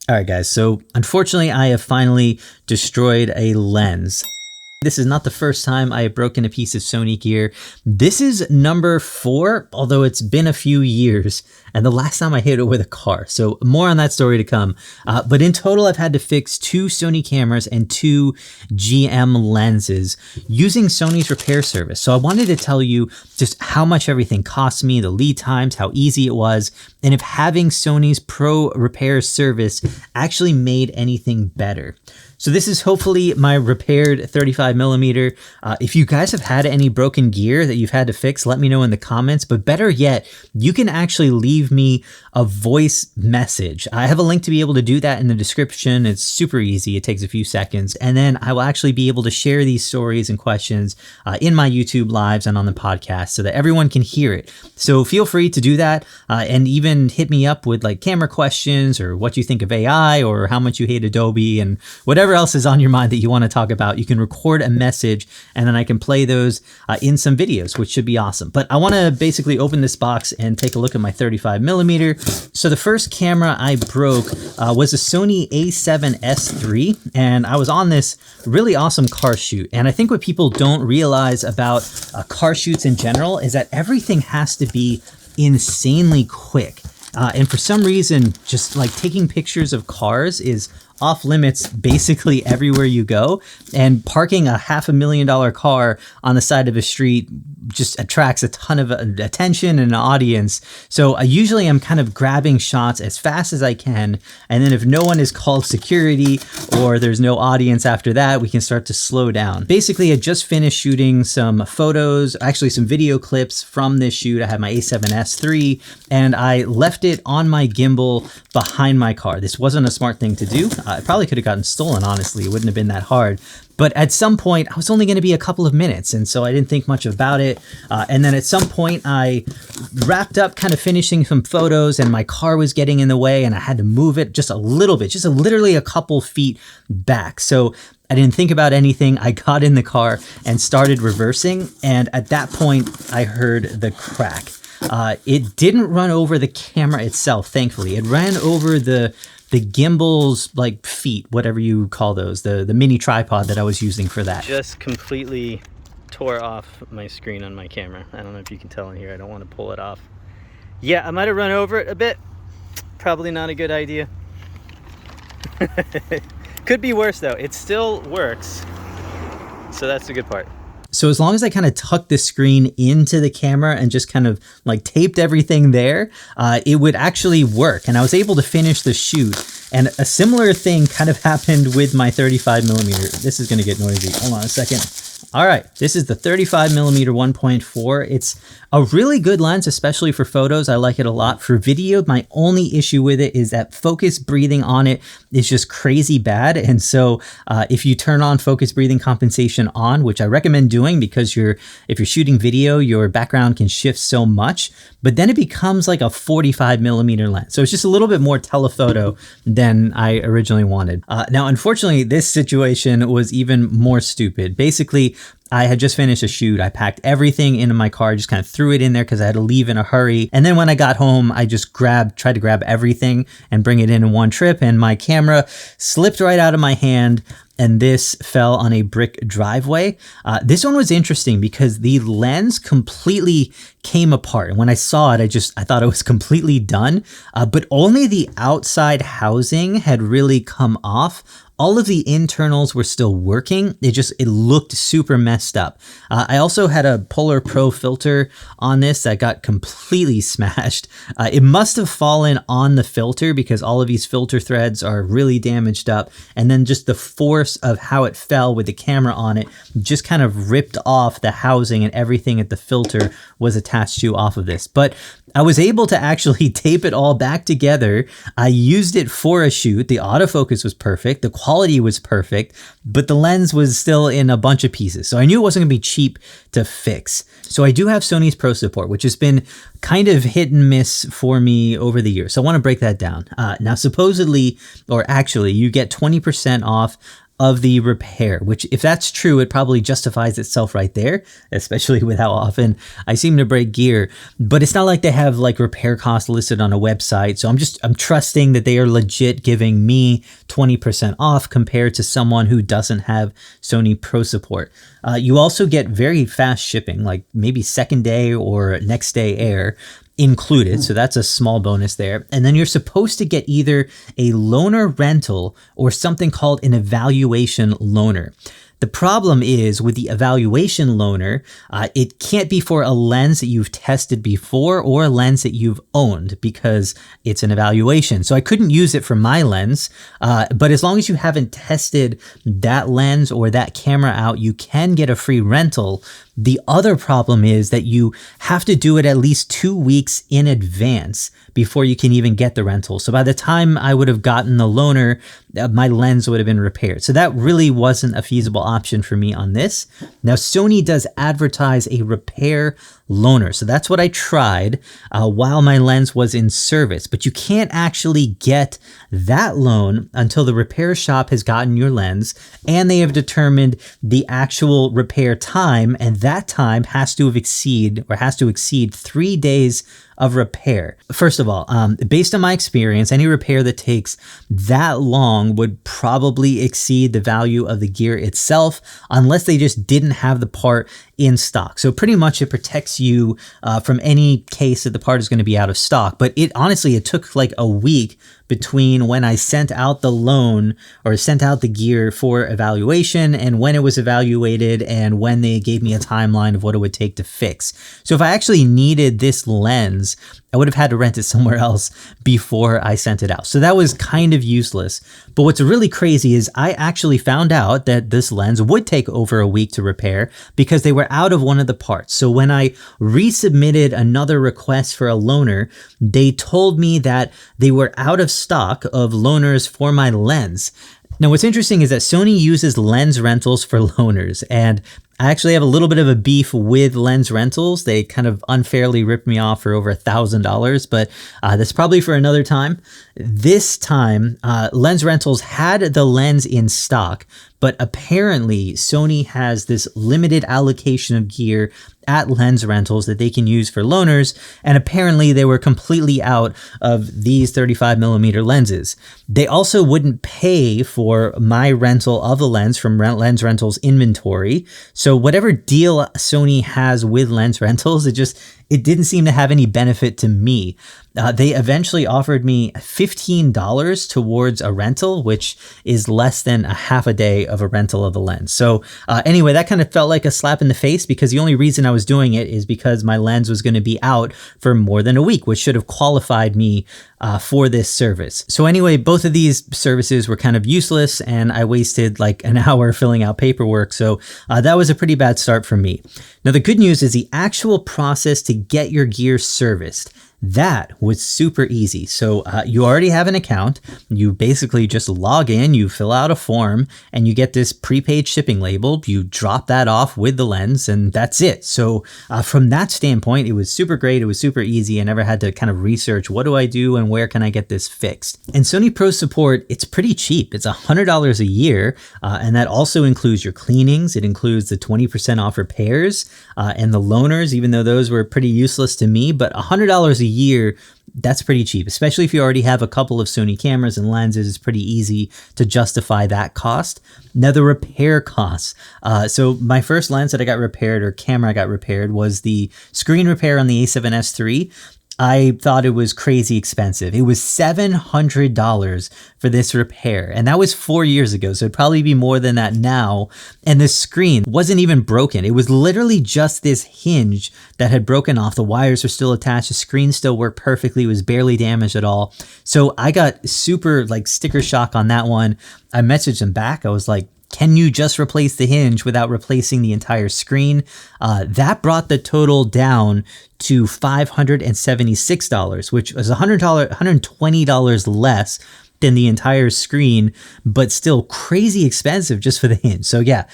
All right, guys, so unfortunately I have finally destroyed a lens. This is not the first time I have broken a piece of Sony gear. This is number 4, although it's been a few years, and the last time I hit it with a car. So more on that story to come. But in total, I've had to fix 2 Sony cameras and 2 GM lenses using Sony's repair service. So I wanted to tell you just how much everything cost me, the lead times, how easy it was, and if having Sony's Pro Repair service actually made anything better. So this is hopefully my repaired 35mm. If you guys have had any broken gear that you've had to fix, let me know in the comments. But better yet, you can actually leave me a voice message. I have a link to be able to do that in the description. It's super easy. It takes a few seconds. And then I will actually be able to share these stories and questions in my YouTube lives and on the podcast so that everyone can hear it. So feel free to do that and even hit me up with like camera questions or what you think of AI or how much you hate Adobe and whatever else is on your mind that you want to talk about. You can record a message and then I can play those in some videos, which should be awesome. But I want to basically open this box and take a look at my 35mm. So the first camera I broke was a Sony A7S III, and I was on this really awesome car shoot. And I think what people don't realize about car shoots in general is that everything has to be insanely quick. And for some reason, just like taking pictures of cars is off limits basically everywhere you go, and parking a $500,000 car on the side of a street just attracts a ton of attention and an audience. So I usually am kind of grabbing shots as fast as I can, and then if no one is called security or there's no audience after that, we can start to slow down. Basically, I just finished shooting some photos, actually some video clips from this shoot. I had my A7S III and I left it on my gimbal behind my car. This wasn't a smart thing to do. It probably could have gotten stolen, honestly. It wouldn't have been that hard. But at some point, I was only going to be a couple of minutes, and so I didn't think much about it. And then at some point, I wrapped up kind of finishing some photos, and my car was getting in the way, and I had to move it just a little bit, just literally a couple feet back. So I didn't think about anything. I got in the car and started reversing, and at that point, I heard the crack. It didn't run over the camera itself, thankfully. It ran over the gimbal's like feet, whatever you call those, the mini tripod that I was using for that. Just completely tore off my screen on my camera. I don't know if you can tell in here. I don't want to pull it off. Yeah, I might have run over it a bit. Probably not a good idea. Could be worse though. It still works. So that's the good part. So as long as I kind of tucked the screen into the camera and just kind of like taped everything there, it would actually work. And I was able to finish the shoot. And a similar thing kind of happened with my 35mm. This is going to get noisy. Hold on a second. All right, this is the 35mm 1.4. It's a really good lens, especially for photos. I like it a lot. For video, my only issue with it is that focus breathing on it is just crazy bad. And so if you turn on focus breathing compensation on, which I recommend doing because if you're shooting video, your background can shift so much, but then it becomes like a 45mm lens. So it's just a little bit more telephoto than I originally wanted. Now, unfortunately, this situation was even more stupid. Basically, I had just finished a shoot. I packed everything into my car, just kind of threw it in there because I had to leave in a hurry. And then when I got home, I just tried to grab everything and bring it in one trip. And my camera slipped right out of my hand. And this fell on a brick driveway. This one was interesting because the lens completely came apart. And when I saw it, I thought it was completely done, but only the outside housing had really come off. All of the internals were still working. It looked super messed up. I also had a Polar Pro filter on this that got completely smashed. It must have fallen on the filter because all of these filter threads are really damaged up. And then just the force of how it fell with the camera on it just kind of ripped off the housing and everything that the filter was attached to off of this. But I was able to actually tape it all back together. I used it for a shoot. The autofocus was perfect. The quality was perfect, but the lens was still in a bunch of pieces. So I knew it wasn't gonna be cheap to fix. So I do have Sony's Pro support, which has been kind of hit and miss for me over the years. So I wanna break that down. Now, supposedly, or actually, you get 20% off of the repair, which if that's true, it probably justifies itself right there, especially with how often I seem to break gear. But it's not like they have like repair costs listed on a website. So I'm trusting that they are legit giving me 20% off compared to someone who doesn't have Sony Pro support. You also get very fast shipping, like maybe second day or next day air included. So that's a small bonus there. And then you're supposed to get either a loaner rental or something called an evaluation loaner. The problem is with the evaluation loaner, it can't be for a lens that you've tested before or a lens that you've owned because it's an evaluation. So I couldn't use it for my lens, but as long as you haven't tested that lens or that camera out, you can get a free rental. The other problem is that you have to do it at least 2 weeks in advance before you can even get the rental. So by the time I would have gotten the loaner, my lens would have been repaired. So that really wasn't a feasible option for me on this. Now, Sony does advertise a repair loaner. So that's what I tried while my lens was in service, but you can't actually get that loan until the repair shop has gotten your lens and they have determined the actual repair time, and that time has to exceed 3 days of repair. First of all, based on my experience, any repair that takes that long would probably exceed the value of the gear itself, unless they just didn't have the part in stock. So pretty much it protects you from any case that the part is going to be out of stock. But it took like a week between when I sent out the loan or sent out the gear for evaluation and when it was evaluated and when they gave me a timeline of what it would take to fix. So if I actually needed this lens, I would have had to rent it somewhere else before I sent it out. So that was kind of useless. But what's really crazy is I actually found out that this lens would take over a week to repair because they were out of one of the parts. So when I resubmitted another request for a loaner, they told me that they were out of stock of loaners for my lens. Now, what's interesting is that Sony uses lens rentals for loaners, and I actually have a little bit of a beef with lens rentals. They kind of unfairly ripped me off for over $1,000, but that's probably for another time. This time, lens rentals had the lens in stock, but apparently Sony has this limited allocation of gear at lens rentals that they can use for loaners, and apparently they were completely out of these 35mm lenses. They also wouldn't pay for my rental of the lens from lens rentals inventory. So whatever deal Sony has with lens rentals, it didn't seem to have any benefit to me. They eventually offered me $15 towards a rental, which is less than a half a day of a rental of the lens. So anyway, that kind of felt like a slap in the face because the only reason I was doing it is because my lens was going to be out for more than a week, which should have qualified me for this service. So anyway, both of these services were kind of useless and I wasted like an hour filling out paperwork. So that was a pretty bad start for me. Now, the good news is the actual process to get your gear serviced. That was super easy. So you already have an account. You basically just log in, you fill out a form, and you get this prepaid shipping label. You drop that off with the lens, and that's it. So from that standpoint, it was super great. It was super easy. I never had to kind of research, what do I do and where can I get this fixed? And Sony Pro support, it's pretty cheap. It's $100 a year, and that also includes your cleanings. It includes the 20% off repairs and the loaners, even though those were pretty useless to me, but $100 a year, that's pretty cheap, especially if you already have a couple of Sony cameras and lenses. It's pretty easy to justify that cost. Now, the repair costs. So my first lens that I got repaired, or camera I got repaired, was the screen repair on the A7S III. I thought it was crazy expensive. It was $700 for this repair, and that was 4 years ago, so it'd probably be more than that now. And the screen wasn't even broken. It was literally just this hinge that had broken off. The wires were still attached. The screen still worked perfectly. It was barely damaged at all. So I got super like sticker shock on that one. I messaged them back. I was like, can you just replace the hinge without replacing the entire screen? That brought the total down to $576, which was $120 less than the entire screen, but still crazy expensive just for the hinge. So yeah,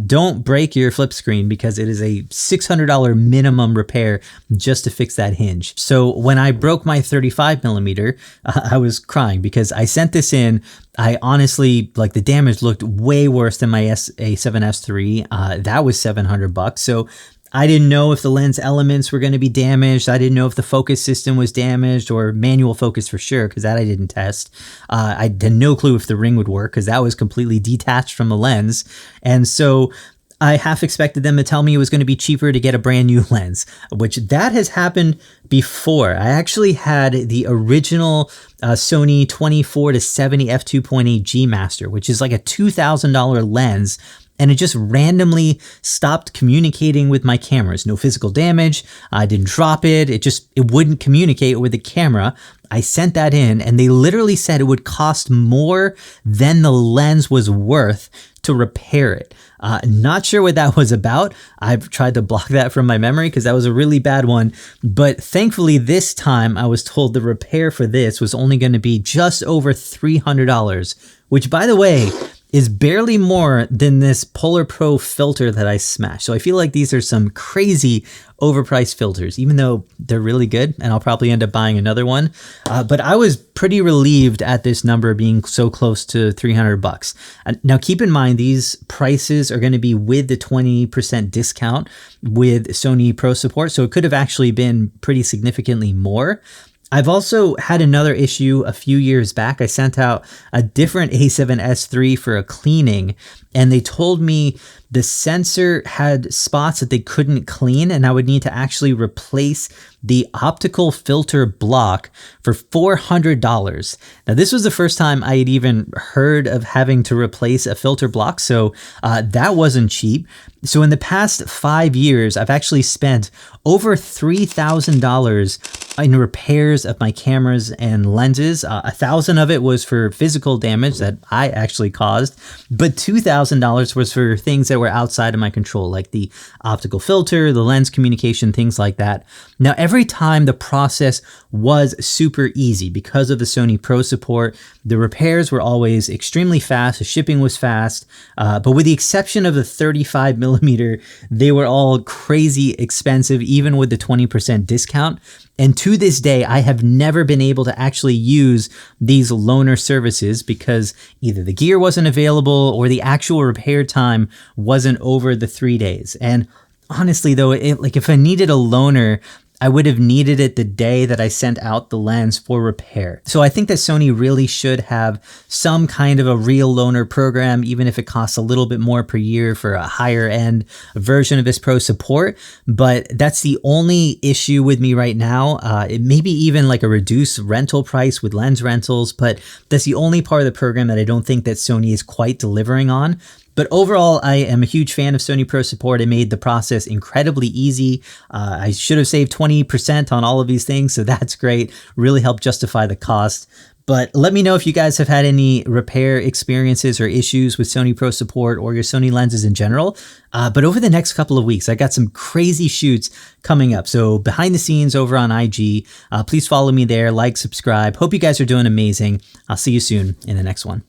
don't break your flip screen because it is a $600 minimum repair just to fix that hinge. So when I broke my 35mm, I was crying because I sent this in. I honestly, like, the damage looked way worse than my A7S III. That was $700. So I didn't know if the lens elements were going to be damaged. I didn't know if the focus system was damaged, or manual focus for sure, because that I didn't test. I had no clue if the ring would work, because that was completely detached from the lens. And so I half expected them to tell me it was going to be cheaper to get a brand new lens, which that has happened before. I actually had the original Sony 24-70 f2.8 G Master, which is like a $2,000 lens, and it just randomly stopped communicating with my cameras. No physical damage. I didn't drop it. It wouldn't communicate with the camera. I sent that in, and they literally said it would cost more than the lens was worth to repair it. Not sure what that was about. I've tried to block that from my memory because that was a really bad one. But thankfully this time I was told the repair for this was only going to be just over $300, which, by the way, is barely more than this Polar Pro filter that I smashed. So I feel like these are some crazy overpriced filters, even though they're really good, and I'll probably end up buying another one. But I was pretty relieved at this number being so close to $300. Now keep in mind, these prices are going to be with the 20% discount with Sony Pro support, so it could have actually been pretty significantly more. I've also had another issue a few years back. I sent out a different A7S III for a cleaning, and they told me the sensor had spots that they couldn't clean, and I would need to actually replace the optical filter block for $400. Now, this was the first time I had even heard of having to replace a filter block, so that wasn't cheap. So in the past 5 years, I've actually spent over $3,000 in repairs of my cameras and lenses. $1,000 of it was for physical damage that I actually caused, but $2,000 was for things that were outside of my control, like the optical filter, the lens communication, things like that. Now, every time the process was super easy because of the Sony Pro support. The repairs were always extremely fast. The shipping was fast, but with the exception of the 35mm, they were all crazy expensive, even with the 20% discount. And to this day, I have never been able to actually use these loaner services because either the gear wasn't available or the actual repair time wasn't over the 3 days. And honestly, though, if I needed a loaner, I would have needed it the day that I sent out the lens for repair. So I think that Sony really should have some kind of a real loaner program, even if it costs a little bit more per year for a higher end version of this Pro support. But that's the only issue with me right now. It may be even like a reduced rental price with lens rentals, but that's the only part of the program that I don't think that Sony is quite delivering on. But overall, I am a huge fan of Sony Pro support. It made the process incredibly easy. I should have saved 20% on all of these things, so that's great. Really helped justify the cost. But let me know if you guys have had any repair experiences or issues with Sony Pro support or your Sony lenses in general. But over the next couple of weeks, I got some crazy shoots coming up. So behind the scenes over on IG, please follow me there, like, subscribe. Hope you guys are doing amazing. I'll see you soon in the next one.